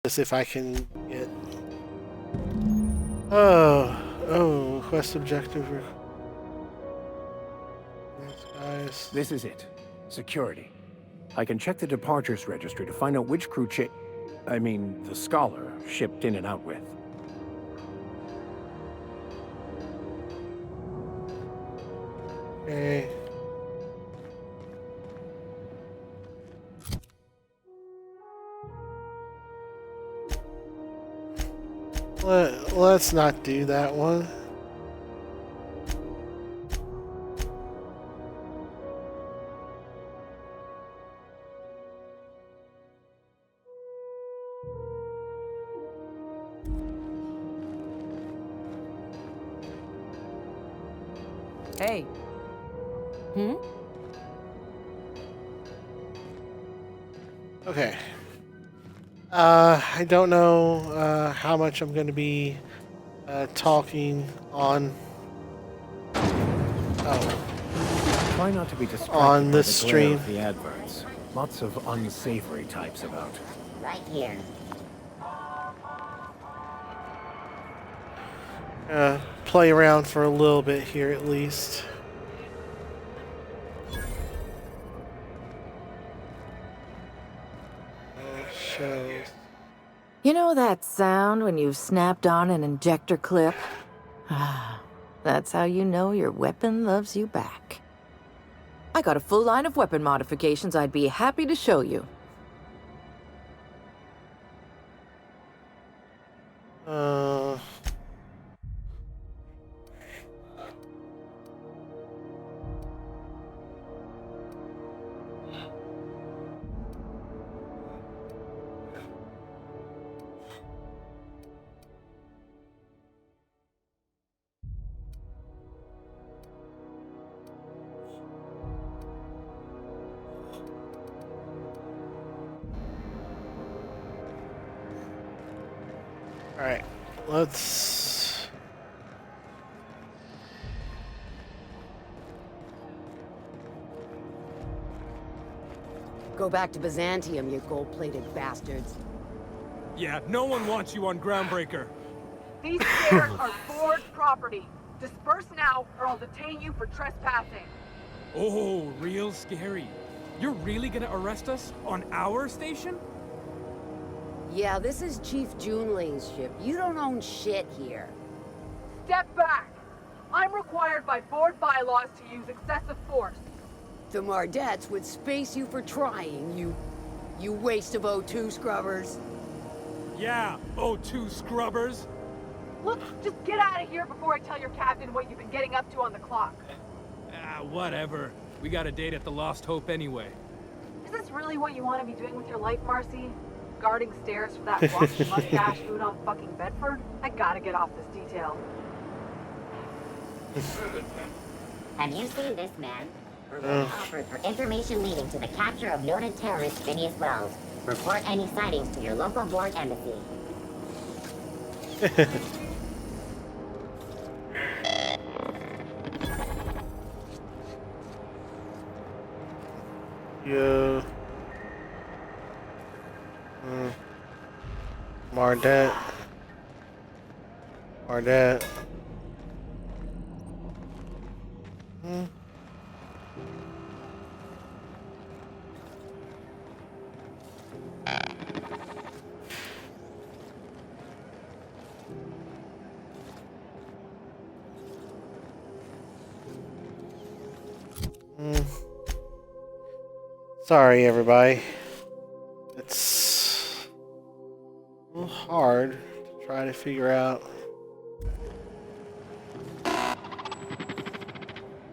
this if I can get. Oh, quest objective. Guys. This is it. Security. I can check the departures registry to find out which crew the Scholar shipped in and out with. Okay. Let's not do that one. Hey. Okay. I don't know how much I'm going to be talking on. Try not to be distracted on by this the glare stream. of the adverts. Lots of unsavory types about. Right here. Play around for a little bit here at least. Shows. You know that sound when you've snapped on an injector clip? That's how you know your weapon loves you back. I got a full line of weapon modifications I'd be happy to show you. Alright, let's... Go back to Byzantium, you gold-plated bastards. Yeah, no one wants you on Groundbreaker. These stairs are Ford property. Disperse now, or I'll detain you for trespassing. Oh, real scary. You're really gonna arrest us on our station? Yeah, this is Chief Junling's ship. You don't own shit here. Step back. I'm required by board bylaws to use excessive force. The Mardettes would space you for trying, you waste of O2 scrubbers. Yeah, O2 scrubbers. Look, just get out of here before I tell your captain what you've been getting up to on the clock. Whatever. We got a date at the Lost Hope anyway. Is this really what you want to be doing with your life, Marcy? Guarding stairs for that walking mustache dude on fucking Bedford? I gotta get off this detail. Have you seen this man? Offered for information leading to the capture of noted terrorist Phineas Wells. Report any sightings to your local board embassy. Yeah. Mardet. Sorry, everybody. It's a little hard to try to figure out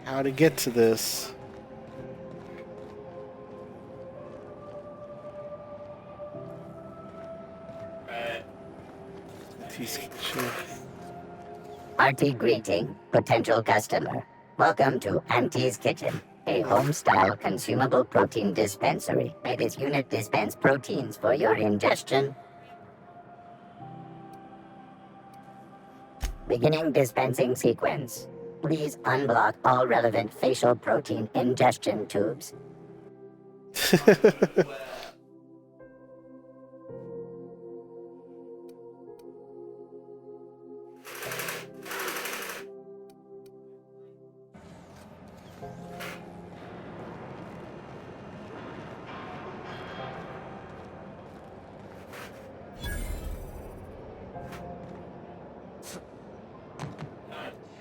how to get to this. Hearty greeting, potential customer. Welcome to Auntie's Kitchen, a home-style consumable protein dispensary. May this unit dispense proteins for your ingestion. Beginning dispensing sequence. Please unblock all relevant facial protein ingestion tubes.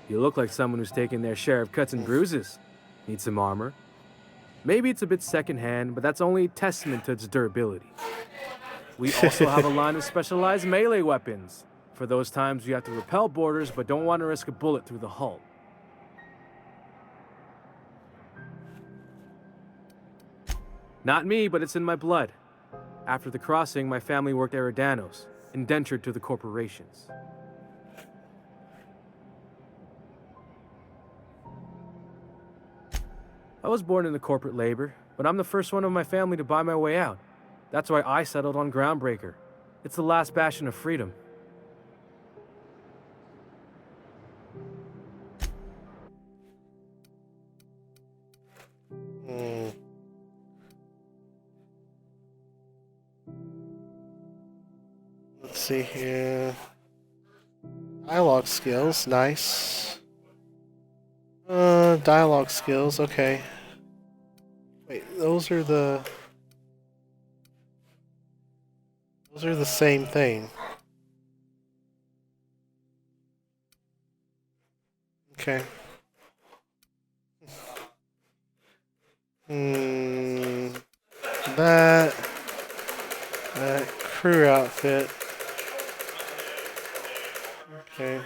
You look like someone who's taken their share of cuts and bruises. Need some armor? Maybe it's a bit secondhand, but that's only testament to its durability. We also have a line of specialized melee weapons, for those times you have to repel boarders but don't want to risk a bullet through the hull. Not me, but it's in my blood. After the crossing, my family worked Eridanos, indentured to the corporations. I was born into corporate labor, but I'm the first one of my family to buy my way out. That's why I settled on Groundbreaker. It's the last bastion of freedom. Let's see here. Dialogue skills, nice. Dialogue skills, okay. Wait, those are the same thing. Okay. That crew outfit. Okay.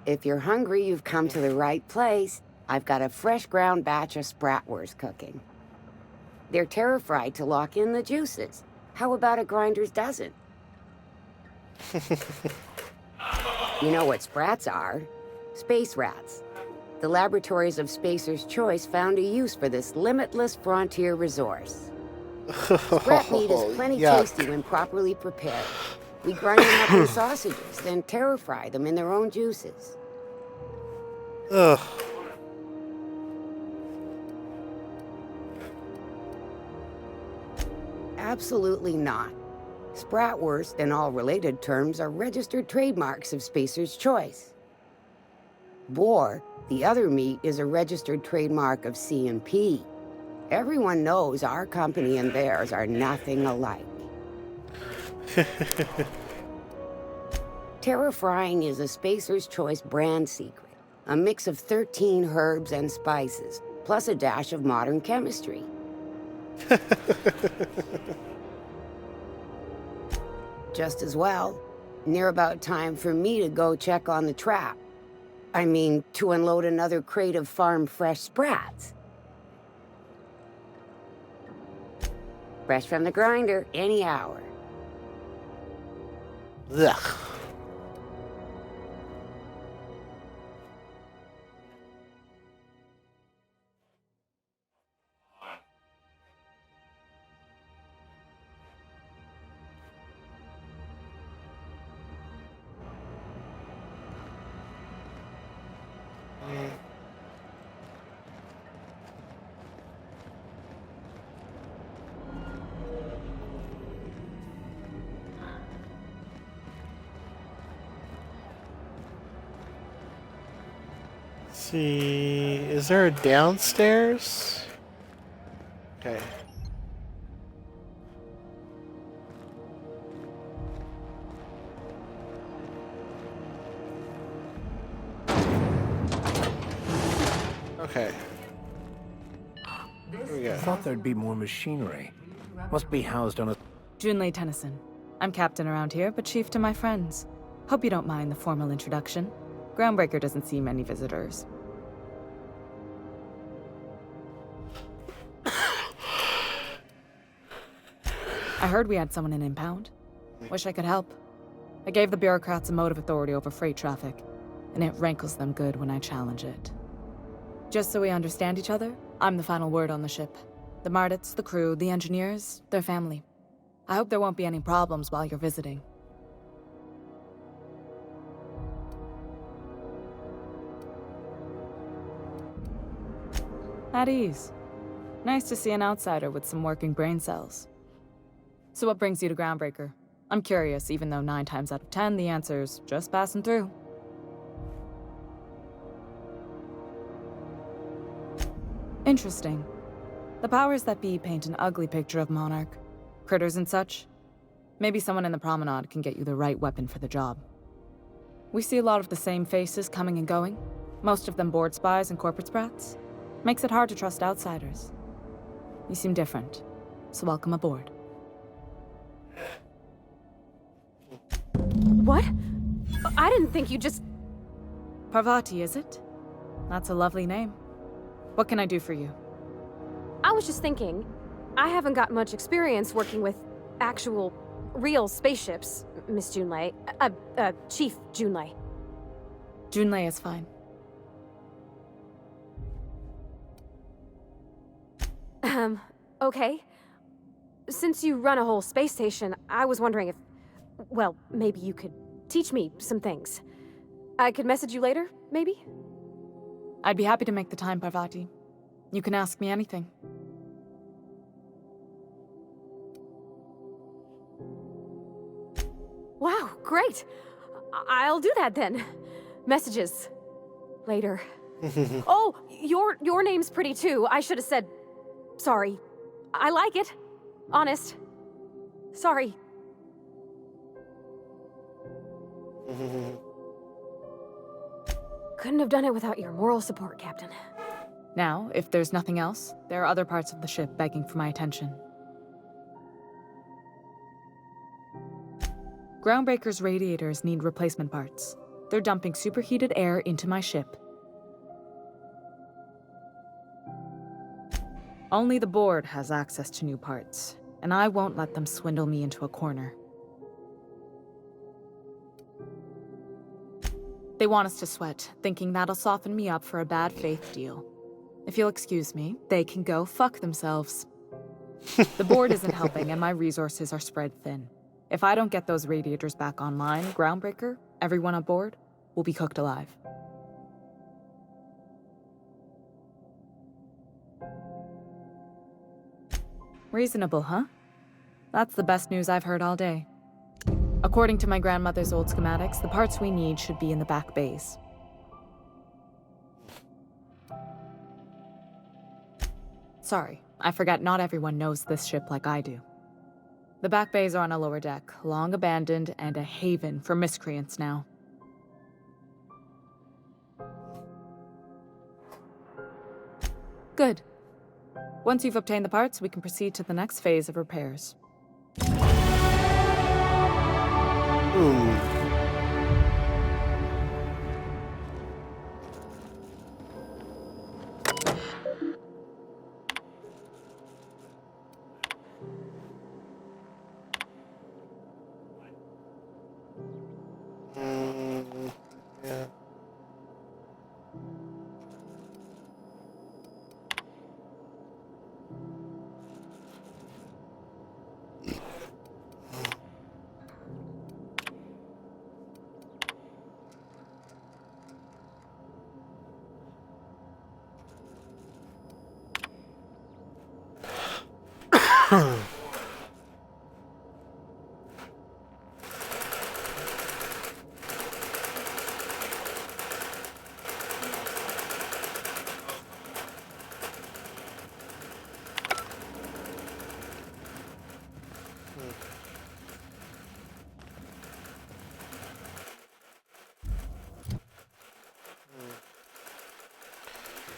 If you're hungry, you've come to the right place. I've got a fresh ground batch of Spratwurst cooking. They're terra-fried to lock in the juices. How about a grinder's dozen? You know what sprats are? Space rats. The laboratories of Spacer's Choice found a use for this limitless frontier resource. Sprat meat is plenty tasty when properly prepared. We grind them up in sausages, then terra-fry them in their own juices. Ugh. Absolutely not. Spratwurst and all related terms are registered trademarks of Spacer's Choice. Boar, the other meat, is a registered trademark of C&P. Everyone knows our company and theirs are nothing alike. Terra-frying is a Spacer's Choice brand secret. A mix of 13 herbs and spices, plus a dash of modern chemistry. Just as well, near about time for me to go check on the trap. I mean, to unload another crate of farm-fresh sprats. Fresh from the grinder, any hour. Ugh. See, is there a downstairs? Okay. Okay. Here we go. I thought there'd be more machinery. Must be housed on a... Junlei Tennyson. I'm captain around here, but chief to my friends. Hope you don't mind the formal introduction. Groundbreaker doesn't see many visitors. I heard we had someone in impound. Wish I could help. I gave the bureaucrats a motive authority over freight traffic, and it rankles them good when I challenge it. Just so we understand each other, I'm the final word on the ship. The Mardits, the crew, the engineers, their family. I hope there won't be any problems while you're visiting. At ease. Nice to see an outsider with some working brain cells. So what brings you to Groundbreaker? I'm curious, even though 9 times out of 10, the answer's just passing through. Interesting. The powers that be paint an ugly picture of Monarch. Critters and such. Maybe someone in the promenade can get you the right weapon for the job. We see a lot of the same faces coming and going. Most of them board spies and corporate sprats. Makes it hard to trust outsiders. You seem different, so welcome aboard. What? I didn't think you just... Parvati, is it? That's a lovely name. What can I do for you? I was just thinking, I haven't got much experience working with actual, real spaceships, Miss Junlei. Chief Junlei. Junlei is fine. Okay. Since you run a whole space station, I was wondering if... Well, maybe you could teach me some things. I could message you later, maybe? I'd be happy to make the time, Parvati. You can ask me anything. Wow, great! I'll do that then. Messages. Later. Oh, your name's pretty too. I should have said... Sorry. I like it. Honest. Sorry. Couldn't have done it without your moral support, Captain. Now, if there's nothing else, there are other parts of the ship begging for my attention. Groundbreaker's radiators need replacement parts. They're dumping superheated air into my ship. Only the board has access to new parts, and I won't let them swindle me into a corner. They want us to sweat, thinking that'll soften me up for a bad faith deal. If you'll excuse me, they can go fuck themselves. The board isn't helping, and my resources are spread thin. If I don't get those radiators back online, Groundbreaker, everyone aboard, will be cooked alive. Reasonable, huh? That's the best news I've heard all day. According to my grandmother's old schematics, the parts we need should be in the back bays. Sorry, I forgot not everyone knows this ship like I do. The back bays are on a lower deck, long abandoned and a haven for miscreants now. Good. Once you've obtained the parts, we can proceed to the next phase of repairs. Yeah.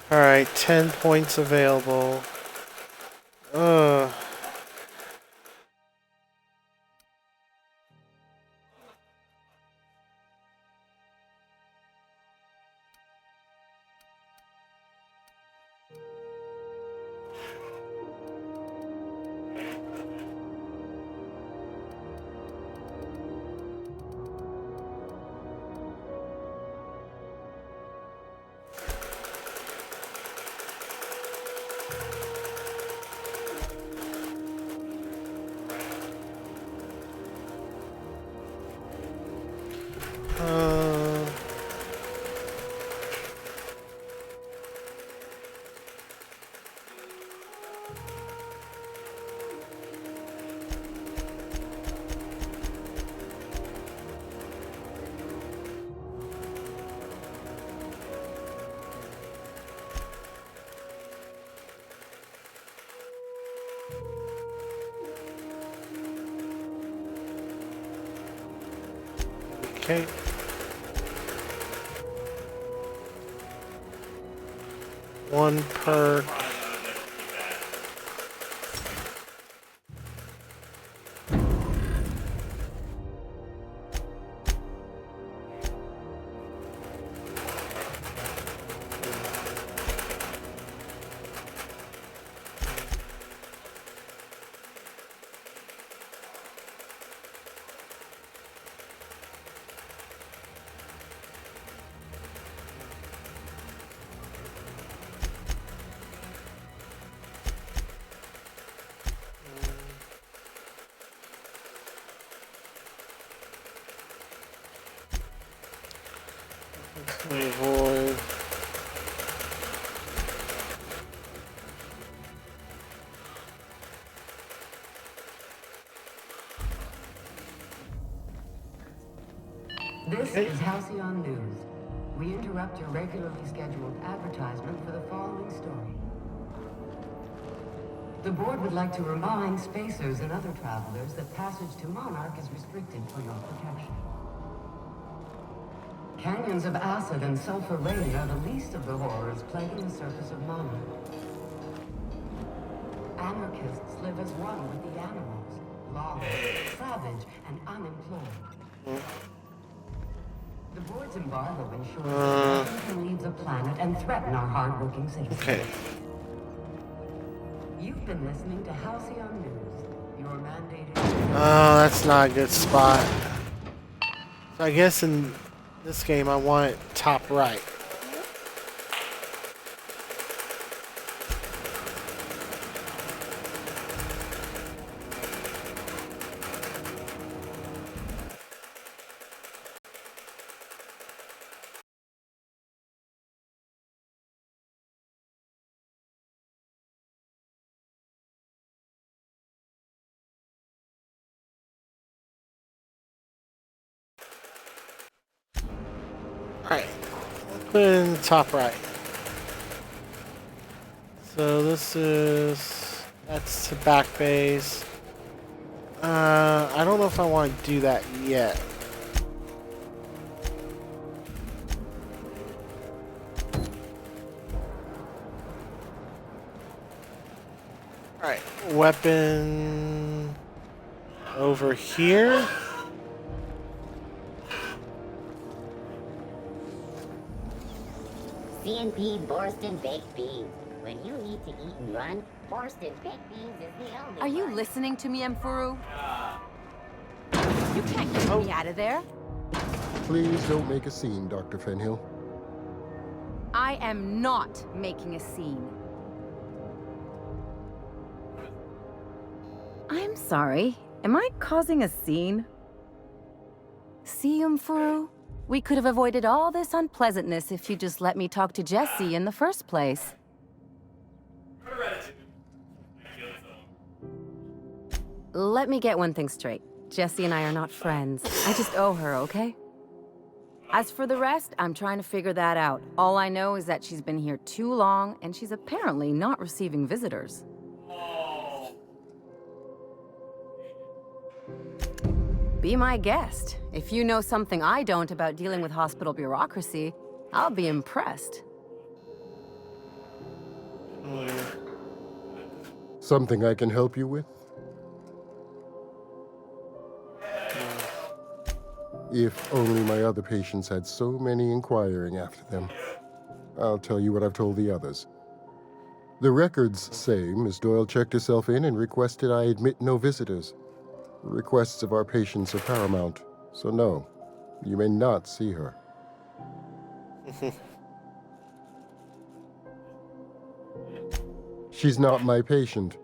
Alright, 10 points available. Okay. One per. Avoid. This is Halcyon News. We interrupt your regularly scheduled advertisement for the following story. The board would like to remind spacers and other travelers that passage to Monarch is restricted for your protection. Canyons of acid and sulfur rain are the least of the horrors plaguing the surface of Monarch. Anarchists live as one with the animals, lawless, savage, and unemployed. The board's embargo ensures that nothing can leave the planet and threaten our hard-working citizens. Okay. You've been listening to Halcyon News. Your mandated... Oh, that's not a good spot. So I guess in this game I want it top right. Alright, put it in the top right. So that's the back base. I don't know if I want to do that yet. Alright, weapon over here. CNP Borston Baked Beans. When you need to eat and run, Borston Baked Beans is the only Are you one. listening to me, Emfuru? You can't get me out of there. Please don't make a scene, Dr. Fenhill. I am not making a scene. I'm sorry. Am I causing a scene? See, Emfuru? We could have avoided all this unpleasantness if you just let me talk to Jesse in the first place. Let me get one thing straight. Jesse and I are not friends. I just owe her, okay? As for the rest, I'm trying to figure that out. All I know is that she's been here too long, and she's apparently not receiving visitors. Be my guest. If you know something I don't about dealing with hospital bureaucracy, I'll be impressed. Something I can help you with? If only my other patients had so many inquiring after them. I'll tell you what I've told the others. The records say Miss Doyle checked herself in and requested I admit no visitors. The requests of our patients are paramount, so no, you may not see her. She's not my patient.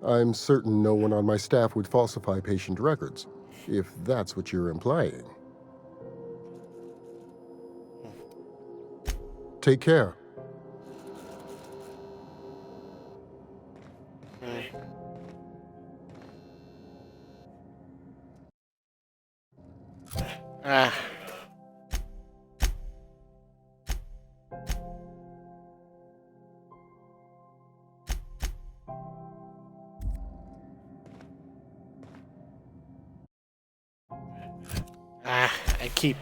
I'm certain no one on my staff would falsify patient records, if that's what you're implying. Take care. Ah. Ah. and keep.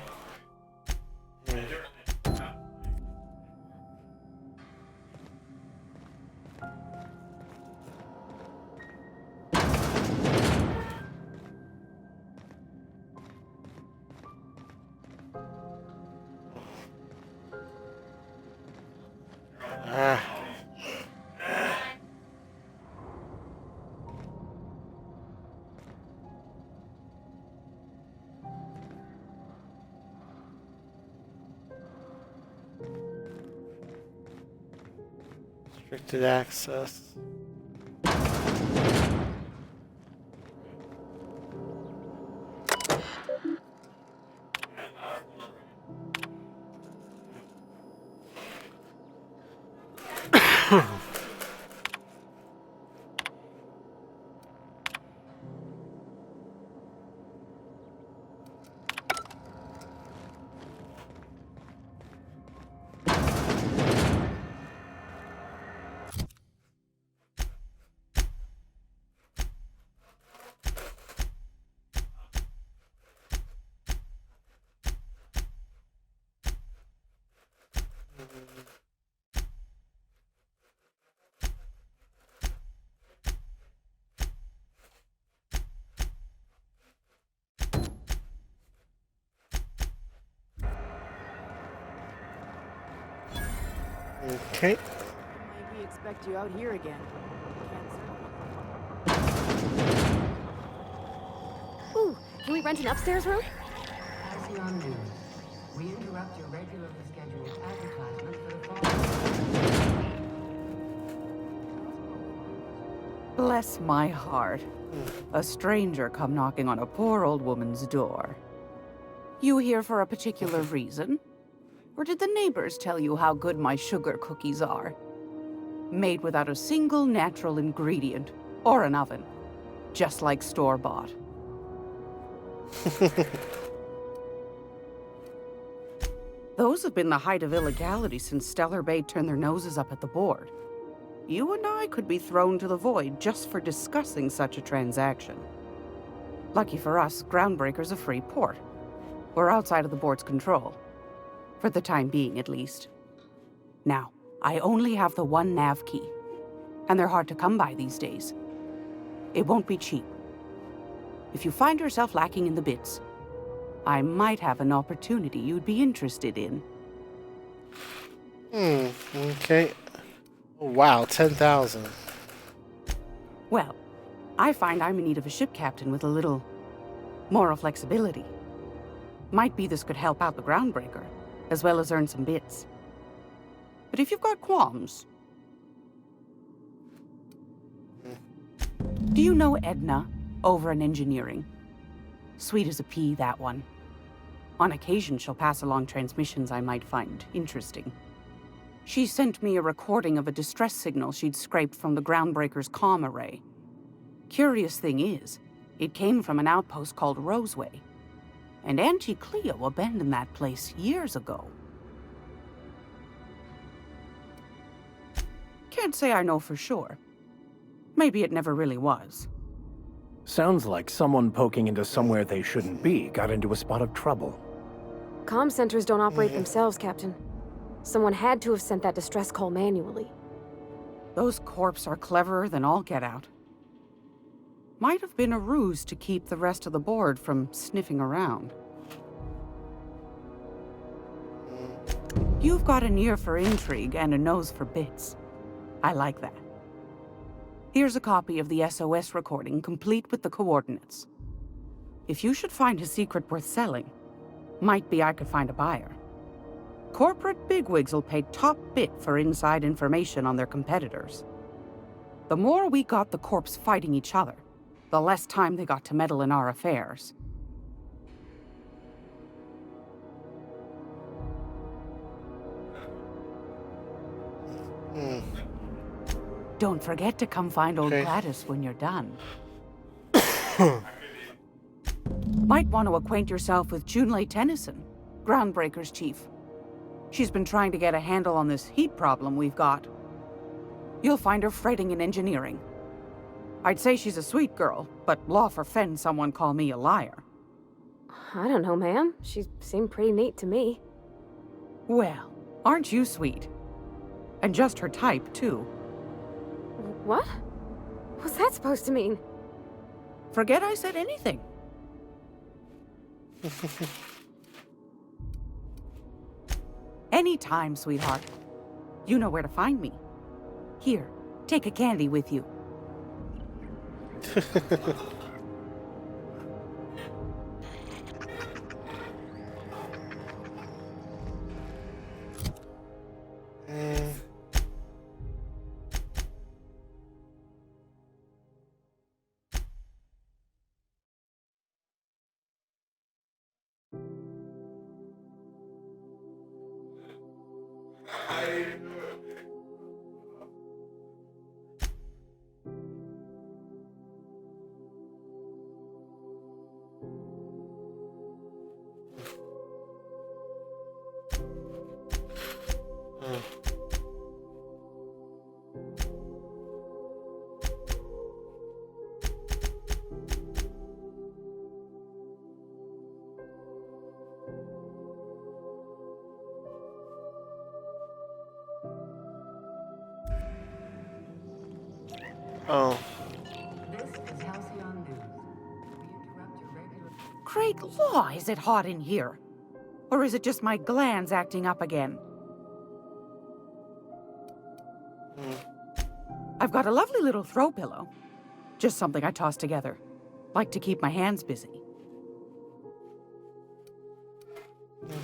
Ah. Restricted access. Okay. Might we expect you out here again? Ooh, can we rent an upstairs room? Halcyon News. We interrupt your regularly scheduled advertisement for the following. Bless my heart. A stranger come knocking on a poor old woman's door. You here for a particular reason? Or did the neighbors tell you how good my sugar cookies are? Made without a single natural ingredient, or an oven. Just like store-bought. Those have been the height of illegality since Stellar Bay turned their noses up at the board. You and I could be thrown to the void just for discussing such a transaction. Lucky for us, Groundbreaker's a free port. We're outside of the board's control. For the time being, at least. Now, I only have the one nav key. And they're hard to come by these days. It won't be cheap. If you find yourself lacking in the bits, I might have an opportunity you'd be interested in. Okay. Oh, wow, 10,000. Well, I find I'm in need of a ship captain with a little moral flexibility. Might be this could help out the Groundbreaker, as well as earn some bits. But if you've got qualms... Do you know Edna, over in engineering? Sweet as a pea, that one. On occasion, she'll pass along transmissions I might find interesting. She sent me a recording of a distress signal she'd scraped from the Groundbreaker's comm array. Curious thing is, it came from an outpost called Roseway. And Auntie Cleo abandoned that place years ago. Can't say I know for sure. Maybe it never really was. Sounds like someone poking into somewhere they shouldn't be got into a spot of trouble. Comm centers don't operate themselves, Captain. Someone had to have sent that distress call manually. Those corps are cleverer than all get out. Might have been a ruse to keep the rest of the board from sniffing around. You've got an ear for intrigue and a nose for bits. I like that. Here's a copy of the SOS recording, complete with the coordinates. If you should find a secret worth selling, might be I could find a buyer. Corporate bigwigs will pay top bit for inside information on their competitors. The more we got the corps fighting each other, the less time they got to meddle in our affairs. Don't forget to come find old Gladys when you're done. Might want to acquaint yourself with Junlei Tennyson, Groundbreaker's chief. She's been trying to get a handle on this heat problem we've got. You'll find her fretting in engineering. I'd say she's a sweet girl, but law forfend someone call me a liar. I don't know, ma'am. She seemed pretty neat to me. Well, aren't you sweet? And just her type, too. What? What's that supposed to mean? Forget I said anything. Anytime, sweetheart. You know where to find me. Here, take a candy with you. Oh. This is Halcyon News. We interrupt your regular... Great law, is it hot in here? Or is it just my glands acting up again? I've got a lovely little throw pillow. Just something I toss together. Like to keep my hands busy.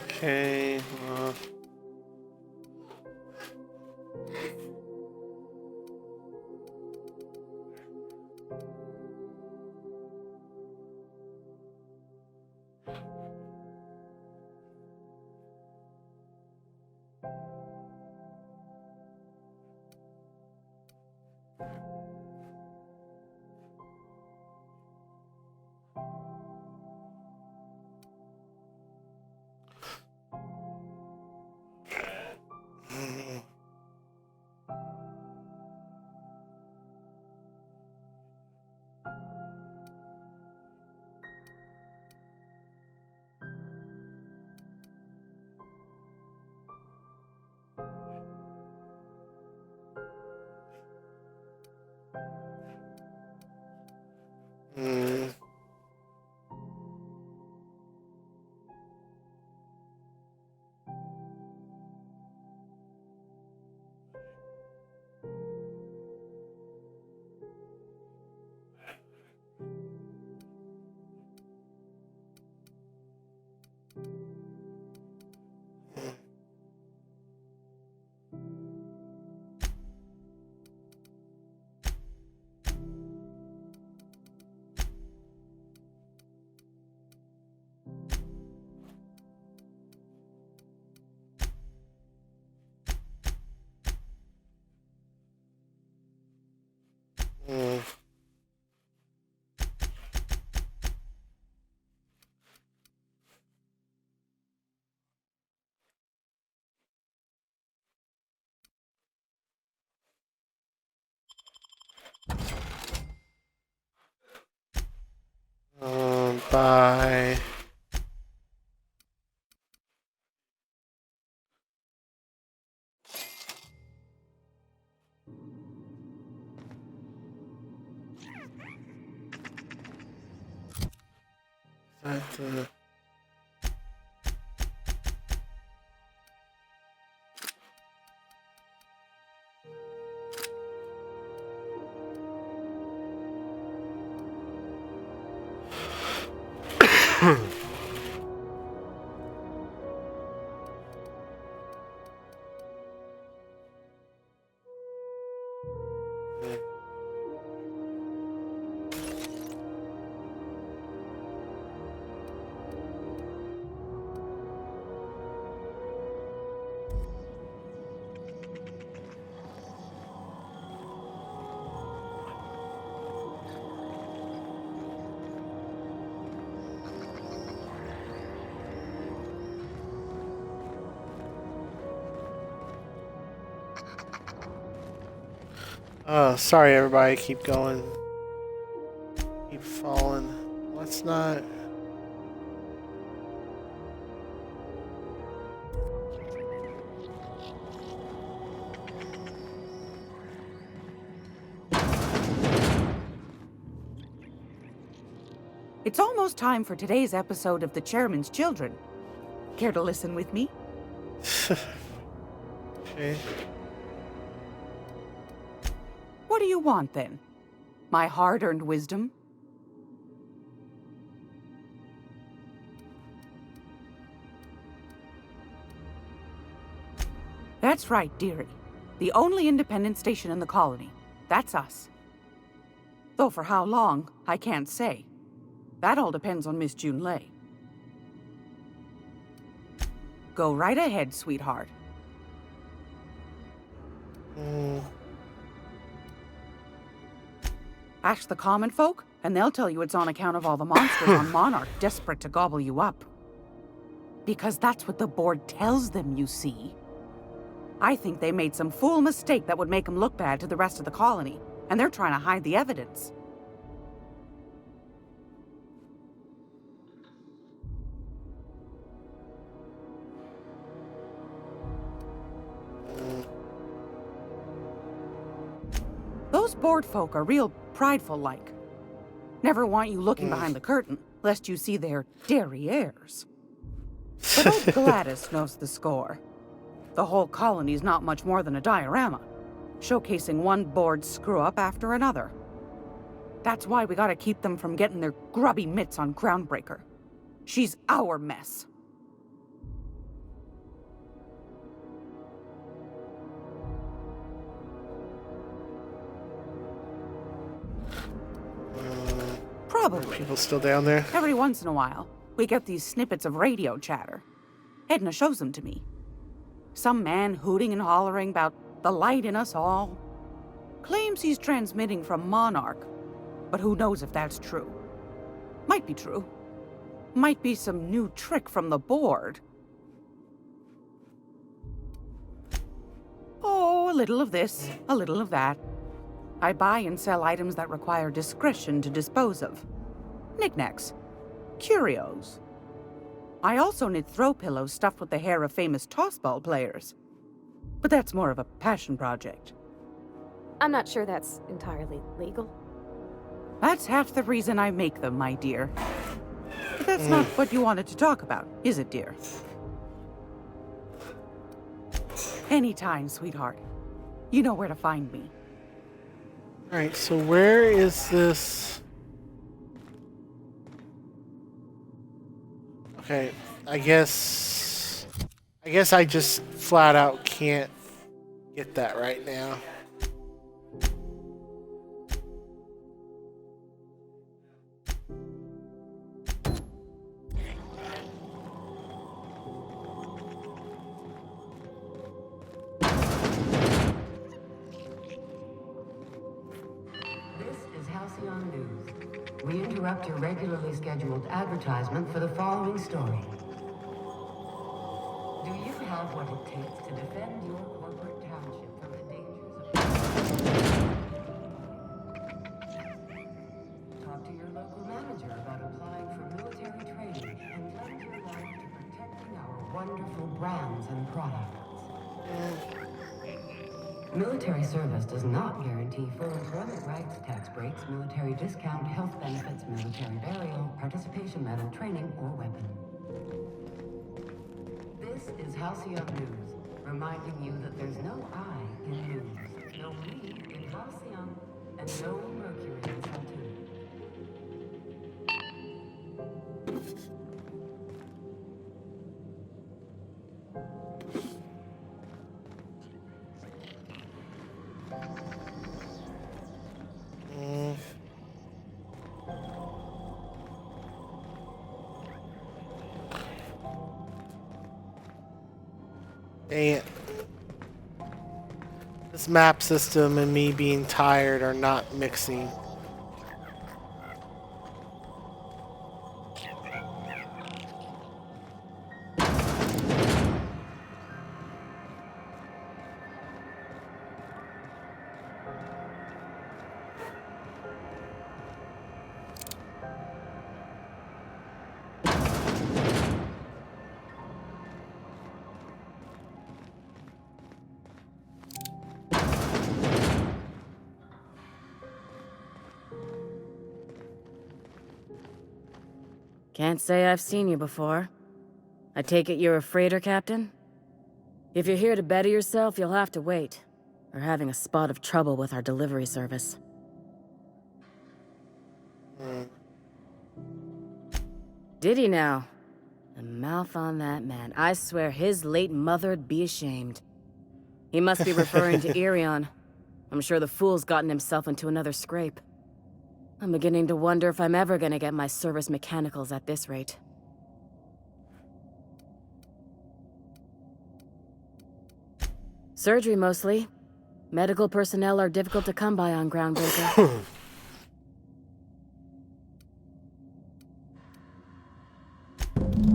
Okay. Bye. That, sorry everybody, keep going. Keep falling. Let's not... It's almost time for today's episode of The Chairman's Children. Care to listen with me? Okay. What do you want, then? My hard-earned wisdom? That's right, dearie. The only independent station in the colony. That's us. Though for how long, I can't say. That all depends on Miss Junlei. Go right ahead, sweetheart. Ask the common folk, and they'll tell you it's on account of all the monsters on Monarch desperate to gobble you up. Because that's what the board tells them, you see. I think they made some fool mistake that would make them look bad to the rest of the colony, and they're trying to hide the evidence. Those board folk are real prideful-like. Never want you looking behind the curtain, lest you see their derrieres. But old Gladys knows the score. The whole colony's not much more than a diorama, showcasing one board screw-up after another. That's why we gotta keep them from getting their grubby mitts on Groundbreaker. She's our mess. Probably. People still down there? Every once in a while, we get these snippets of radio chatter. Edna shows them to me. Some man hooting and hollering about the light in us all. Claims he's transmitting from Monarch, but who knows if that's true. Might be true. Might be some new trick from the board. Oh, a little of this, a little of that. I buy and sell items that require discretion to dispose of. Knickknacks. Curios. I also knit throw pillows stuffed with the hair of famous tossball players. But that's more of a passion project. I'm not sure that's entirely legal. That's half the reason I make them, my dear. But that's not what you wanted to talk about, is it, dear? Anytime, sweetheart. You know where to find me. Alright, so where is this? Okay, I guess I just flat out can't get that right now. We interrupt your regularly scheduled advertisement for the following story. Do you have what it takes to defend your corporate township from the dangers of... Talk to your local manager about applying for military training and lend your life to protecting our wonderful brands and products. Military service does not guarantee full employment rights, tax breaks, military discount, health benefits, military burial, participation medal, training, or weapon. This is Halcyon News, reminding you that there's no I in news, no we in Halcyon, and no Mercury in Saturn. Dang it. This map system and me being tired are not mixing. Can't say I've seen you before. I take it you're a freighter captain? If you're here to better yourself, you'll have to wait. We're having a spot of trouble with our delivery service. Did he now? The mouth on that man. I swear his late mother'd be ashamed. He must be referring to Irion. I'm sure the fool's gotten himself into another scrape. I'm beginning to wonder if I'm ever gonna get my service mechanicals at this rate. Surgery, mostly. Medical personnel are difficult to come by on Groundbreaker.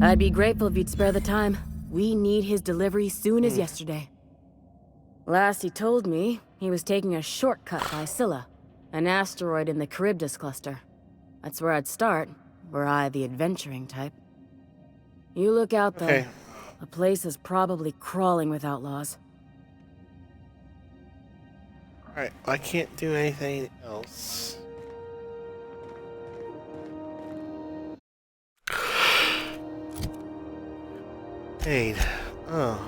I'd be grateful if you'd spare the time. We need his delivery soon as yesterday. Last he told me, he was taking a shortcut by Scylla, an asteroid in the Charybdis cluster. That's where I'd start, were I the adventuring type. You look out though. Okay. The place is probably crawling with outlaws. Alright, I can't do anything else. Aid. Oh.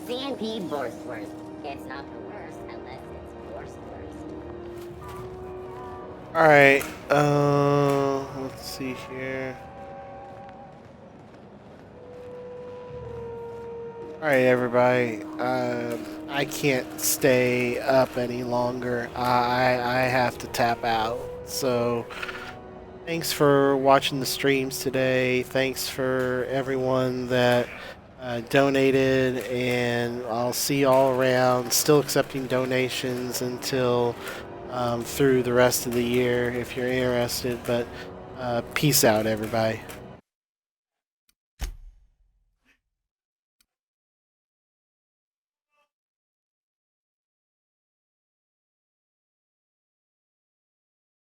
CNP Borstworth. It's not the worst unless it's Borstworth. Alright, let's see here. Alright, everybody. I can't stay up any longer. I have to tap out. So, thanks for watching the streams today. Thanks for everyone that donated, and I'll see you all around. Still accepting donations until through the rest of the year if you're interested. But peace out, everybody.